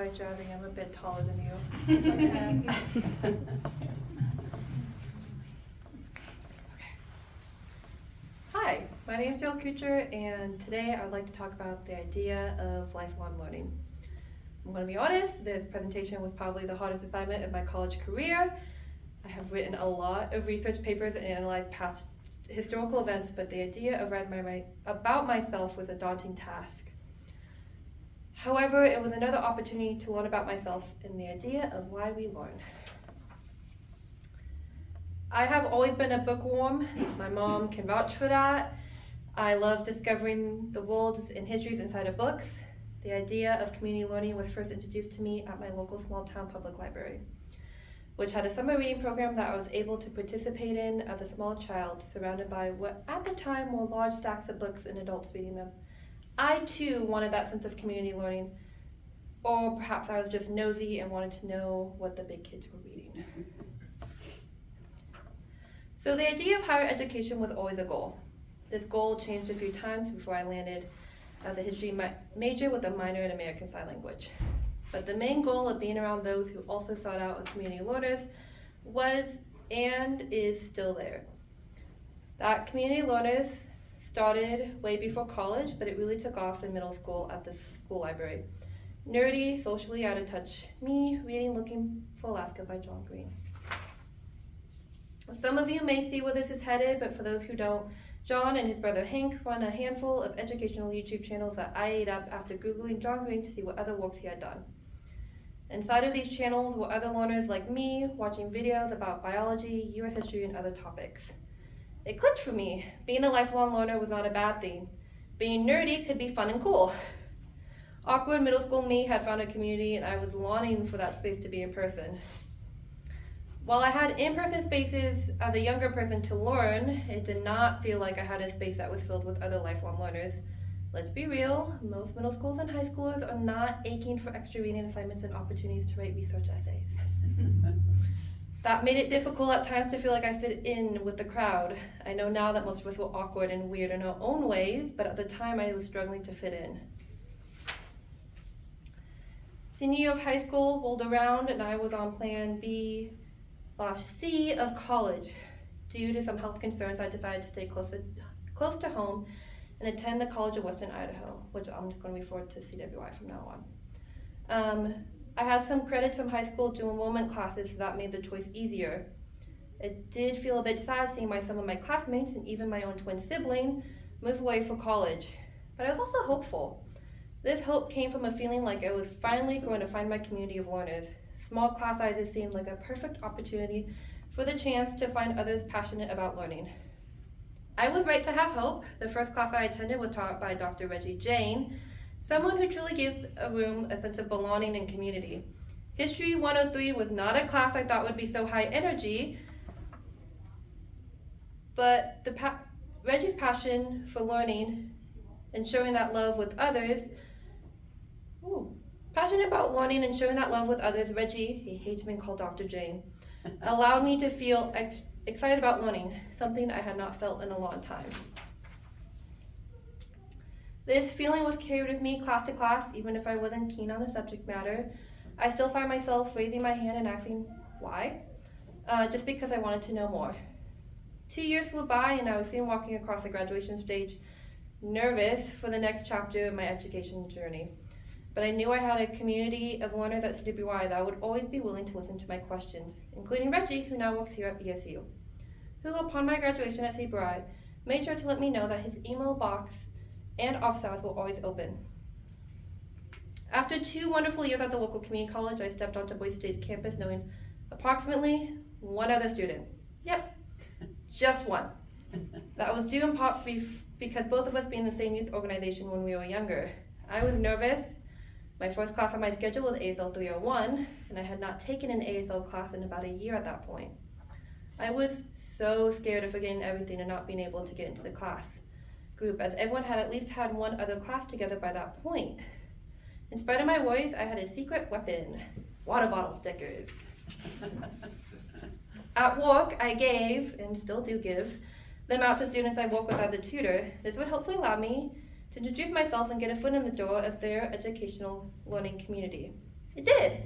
Sorry, Jerry, I'm a bit taller than you. It's okay. Hi, my name is Danielle Kucher, and today I would like to talk about the idea of lifelong learning. I'm going to be honest, this presentation was probably the hardest assignment of my college career. I have written a lot of research papers and analyzed past historical events, but the idea of writing about myself was a daunting task. However, it was another opportunity to learn about myself and the idea of why we learn. I have always been a bookworm. My mom can vouch for that. I love discovering the worlds and histories inside of books. The idea of community learning was first introduced to me at my local small town public library, which had a summer reading program that I was able to participate in as a small child, surrounded by what at the time were large stacks of books and adults reading them. I too wanted that sense of community learning, or perhaps I was just nosy and wanted to know what the big kids were reading. So the idea of higher education was always a goal. This goal changed a few times before I landed as a history major with a minor in American Sign Language. But the main goal of being around those who also sought out a community learners was and is still there. That community learners started way before college, but it really took off in middle school at the school library. Nerdy, socially out of touch me, reading Looking for Alaska by John Green. Some of you may see where this is headed, but for those who don't, John and his brother Hank run a handful of educational YouTube channels that I ate up after Googling John Green to see what other works he had done. Inside of these channels were other learners like me, watching videos about biology, US history, and other topics. It clicked for me. Being a lifelong learner was not a bad thing. Being nerdy could be fun and cool. Awkward middle school me had found a community, and I was longing for that space to be in person. While I had in-person spaces as a younger person to learn, it did not feel like I had a space that was filled with other lifelong learners. Let's be real, most middle schools and high schoolers are not aching for extra reading assignments and opportunities to write research essays. That made it difficult at times to feel like I fit in with the crowd. I know now that most of us were awkward and weird in our own ways, but at the time I was struggling to fit in. Senior year of high school rolled around and I was on plan B/C of college. Due to some health concerns, I decided to stay close to home and attend the College of Western Idaho, which I'm just going to refer to CWI from now on. I had some credits from high school dual enrollment classes, so that made the choice easier. It did feel a bit sad seeing some of my classmates and even my own twin sibling move away for college, but I was also hopeful. This hope came from a feeling like I was finally going to find my community of learners. Small class sizes seemed like a perfect opportunity for the chance to find others passionate about learning. I was right to have hope. The first class I attended was taught by Dr. Reggie Jane, someone who truly gives a room a sense of belonging and community. History 103 was not a class I thought would be so high energy, but Reggie's passion for learning and showing that love with others, passionate about learning and showing that love with others, Reggie, he hates being called Dr. Jane, allowed me to feel excited about learning, something I had not felt in a long time. This feeling was carried with me class to class, even if I wasn't keen on the subject matter. I still find myself raising my hand and asking why, just because I wanted to know more. 2 years flew by and I was soon walking across the graduation stage, nervous for the next chapter of my education journey. But I knew I had a community of learners at CWI that would always be willing to listen to my questions, including Reggie, who now works here at BSU, who upon my graduation at CWI made sure to let me know that his email box and office hours were always open. After 2 wonderful years at the local community college, I stepped onto Boise State's campus knowing approximately one other student. Yep, just one. That was due in part because both of us being in the same youth organization when we were younger. I was nervous. My first class on my schedule was ASL 301, and I had not taken an ASL class in about a year at that point. I was so scared of forgetting everything and not being able to get into the class group, as everyone had at least had one other class together by that point. In spite of my worries, I had a secret weapon: water bottle stickers. At work, I gave, and still do give, them out to students I work with as a tutor. This would hopefully allow me to introduce myself and get a foot in the door of their educational learning community. It did.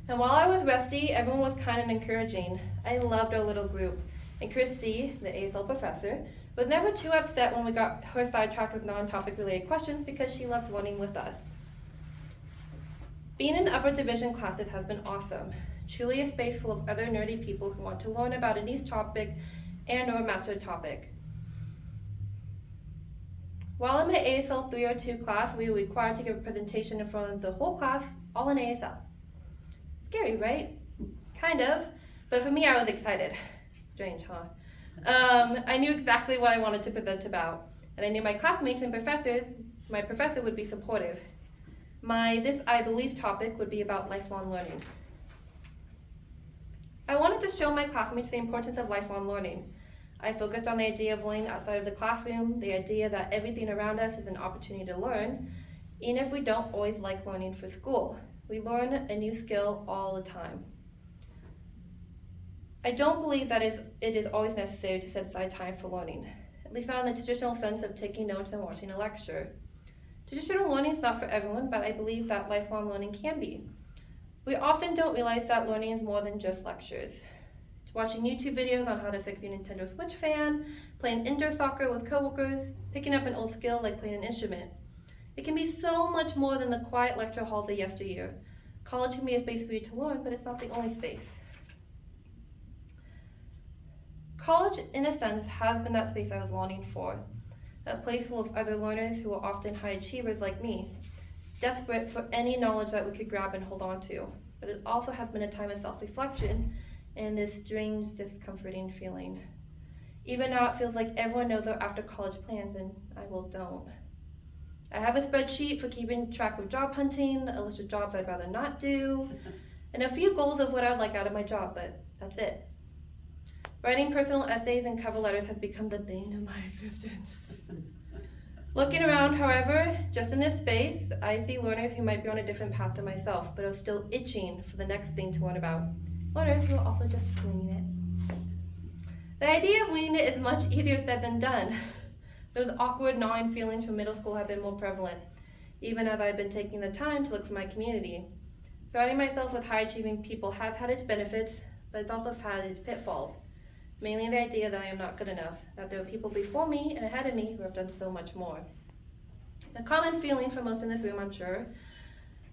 And while I was rusty, everyone was kind and encouraging. I loved our little group. And Christy, the ASL professor, was never too upset when we got her sidetracked with non-topic related questions because she loved learning with us. Being in upper division classes has been awesome. Truly a space full of other nerdy people who want to learn about a niche topic and or master a topic. While in my ASL 302 class, we were required to give a presentation in front of the whole class, all in ASL. Scary, right? Kind of, but for me, I was excited. Strange, huh? I knew exactly what I wanted to present about, and I knew my classmates and my professor would be supportive. This I believe topic would be about lifelong learning. I wanted to show my classmates the importance of lifelong learning. I focused on the idea of learning outside of the classroom, the idea that everything around us is an opportunity to learn, even if we don't always like learning for school. We learn a new skill all the time. I don't believe that it is always necessary to set aside time for learning, at least not in the traditional sense of taking notes and watching a lecture. Traditional learning is not for everyone, but I believe that lifelong learning can be. We often don't realize that learning is more than just lectures. It's watching YouTube videos on how to fix your Nintendo Switch fan, playing indoor soccer with coworkers, picking up an old skill like playing an instrument. It can be so much more than the quiet lecture halls of yesteryear. College can be a space for you to learn, but it's not the only space. College, in a sense, has been that space I was longing for. A place full of other learners who are often high achievers like me, desperate for any knowledge that we could grab and hold on to. But it also has been a time of self-reflection and this strange, discomforting feeling. Even now, it feels like everyone knows our after-college plans, and I don't. I have a spreadsheet for keeping track of job hunting, a list of jobs I'd rather not do, and a few goals of what I'd like out of my job, but that's it. Writing personal essays and cover letters has become the bane of my existence. Looking around, however, just in this space, I see learners who might be on a different path than myself, but are still itching for the next thing to learn about. Learners who are also just winging it. The idea of winging it is much easier said than done. Those awkward, gnawing feelings from middle school have been more prevalent, even as I've been taking the time to look for my community. Surrounding myself with high-achieving people has had its benefits, but it's also had its pitfalls. Mainly the idea that I am not good enough, that there are people before me and ahead of me who have done so much more. A common feeling for most in this room, I'm sure,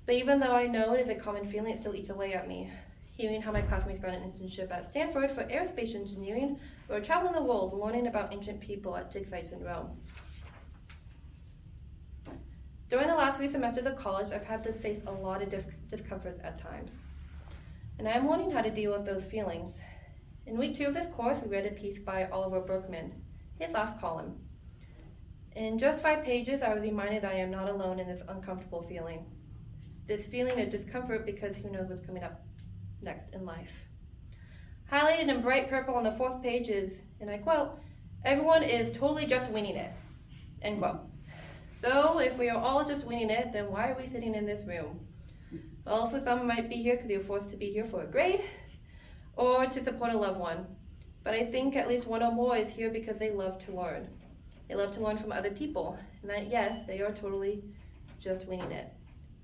but even though I know it is a common feeling, it still eats away at me. Hearing how my classmates got an internship at Stanford for aerospace engineering, or traveling the world learning about ancient people at dig sites in Rome. During the last 3 semesters of college, I've had to face a lot of discomfort at times, and I am learning how to deal with those feelings. In week 2 of this course, we read a piece by Oliver Berkman, his last column. In just 5 pages, I was reminded that I am not alone in this uncomfortable feeling. This feeling of discomfort because who knows what's coming up next in life. Highlighted in bright purple on the 4th page is, and I quote, "Everyone is totally just winging it," end quote. So if we are all just winging it, then why are we sitting in this room? Well, for some, might be here because you're forced to be here for a grade, or to support a loved one. But I think at least one or more is here because they love to learn. They love to learn from other people, and that yes, they are totally just winging it.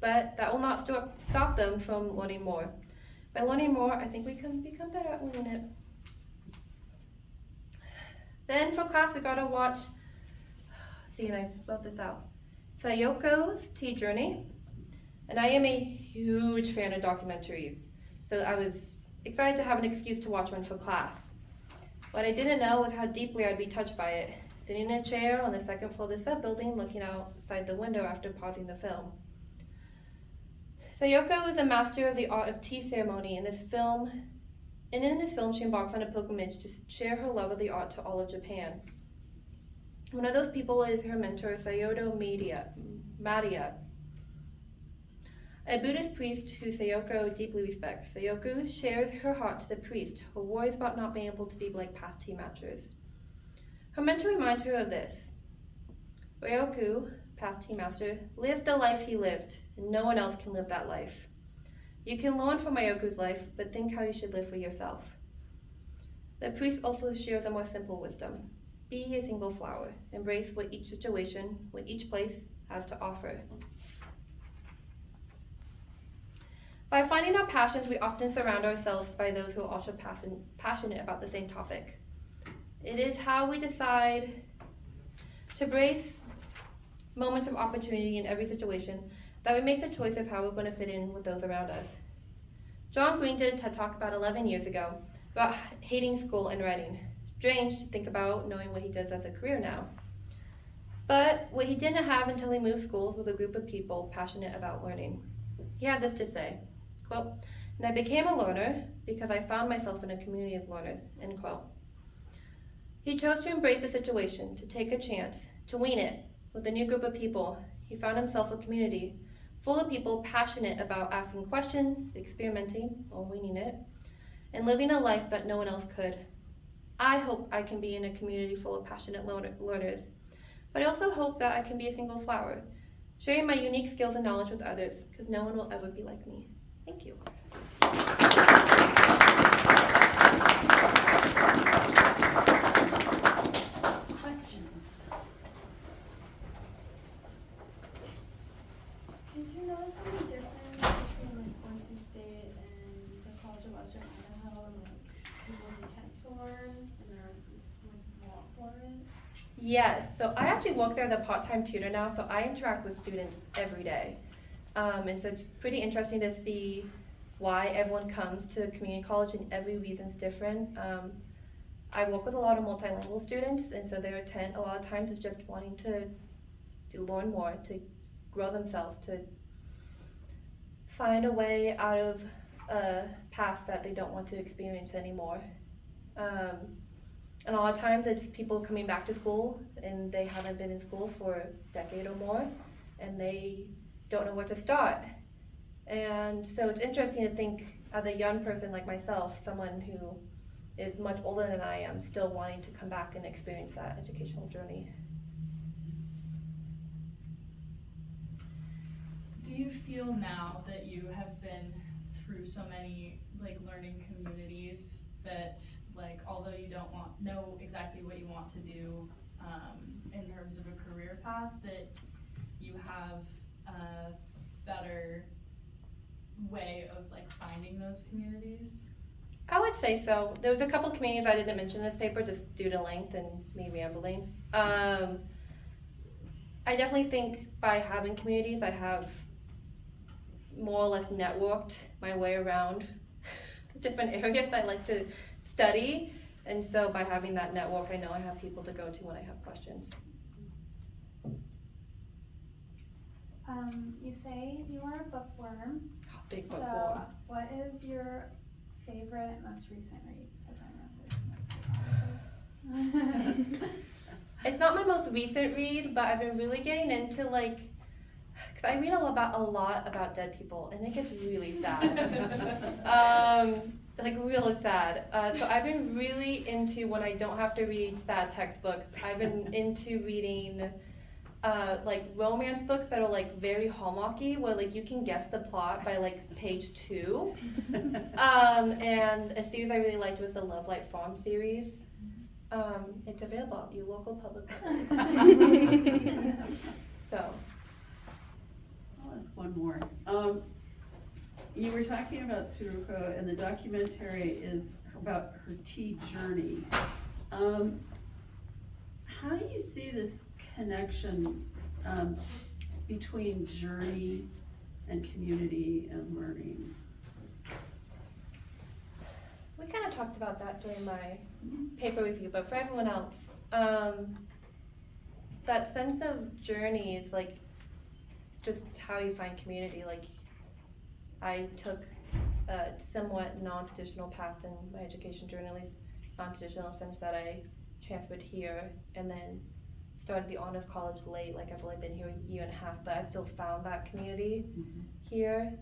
But that will not stop them from learning more. By learning more, I think we can become better at winging it. Then for class, we got to watch, and I wrote this out, Sayoko's Tea Journey. And I am a huge fan of documentaries, so I was excited to have an excuse to watch one for class. What I didn't know was how deeply I'd be touched by it, sitting in a chair on the 2nd floor of the sub-building looking outside the window after pausing the film. Sayoko is a master of the art of tea ceremony in this film, and in this film she embarks on a pilgrimage to share her love of the art to all of Japan. One of those people is her mentor, Sayodo Maria, a Buddhist priest who Sayoko deeply respects. Sayoko shares her heart to the priest, her worries about not being able to be like past tea matchers. Her mentor reminds her of this. Ryoku, past tea master, lived the life he lived, and no one else can live that life. You can learn from Ryoku's life, but think how you should live for yourself. The priest also shares a more simple wisdom. Be a single flower. Embrace what each situation, what each place has to offer. By finding our passions, we often surround ourselves by those who are also passionate about the same topic. It is how we decide to embrace moments of opportunity in every situation that we make the choice of how we're going to fit in with those around us. John Green did a TED Talk about 11 years ago about hating school and writing. Strange to think about knowing what he does as a career now. But what he didn't have until he moved schools was a group of people passionate about learning. He had this to say, quote, "And I became a learner because I found myself in a community of learners," end quote. He chose to embrace the situation, to take a chance, to wing it. With a new group of people, he found himself a community full of people passionate about asking questions, experimenting, or winging it, and living a life that no one else could. I hope I can be in a community full of passionate learners, but I also hope that I can be a single flower, sharing my unique skills and knowledge with others, because no one will ever be like me. Thank you. Questions? Did you notice any difference between like Boise State and the College of Western Idaho and like people's intent to learn and their like want for it? Yes, so I actually work there as a part-time tutor now, so I interact with students every day. And so it's pretty interesting to see why everyone comes to community college, and every reason's different. I work with a lot of multilingual students, and so their intent a lot of times is just wanting to learn more, to grow themselves, to find a way out of a past that they don't want to experience anymore. And a lot of times it's people coming back to school and they haven't been in school for a decade or more, and they don't know where to start. And so it's interesting to think, as a young person like myself, someone who is much older than I am, still wanting to come back and experience that educational journey. Do you feel now that you have been through so many like learning communities that like although you don't know exactly what you want to do in terms of a career path, that you have a better way of like finding those communities? I would say so. There was a couple communities I didn't mention in this paper just due to length and me rambling. I definitely think by having communities, I have more or less networked my way around the different areas I like to study. And so by having that network, I know I have people to go to when I have questions. You say you are a bookworm. Big So bookworm. what is your favorite most recent read? Because I know there's It's not my most recent read, but I've been really getting into like, cause I read a lot about dead people, and it gets really sad. Like really sad. So I've been really into, when I don't have to read sad textbooks, I've been into reading like romance books that are like very Hallmarky, where like you can guess the plot by like page 2. And a series I really liked was the Love Light Farm series. It's available at your local public library. So. I'll ask one more. You were talking about Tsuruko, and the documentary is about her tea journey. How do you see this connection between journey and community and learning? We kind of talked about that during my paper review, but for everyone else, that sense of journey is like just how you find community. Like, I took a somewhat non-traditional path in my education journey, at least non-traditional in the sense that I transferred here and then started the honors college late. Like, I've only been here a year and a half, but I still found that community here,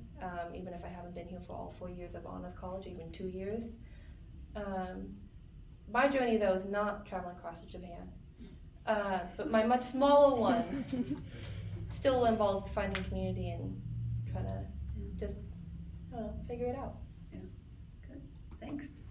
even if I haven't been here for all 4 years of honors college, even 2 years. My journey, though, is not traveling across to Japan, but my much smaller one still involves finding community and trying to just, I don't know, figure it out. Yeah, good, thanks.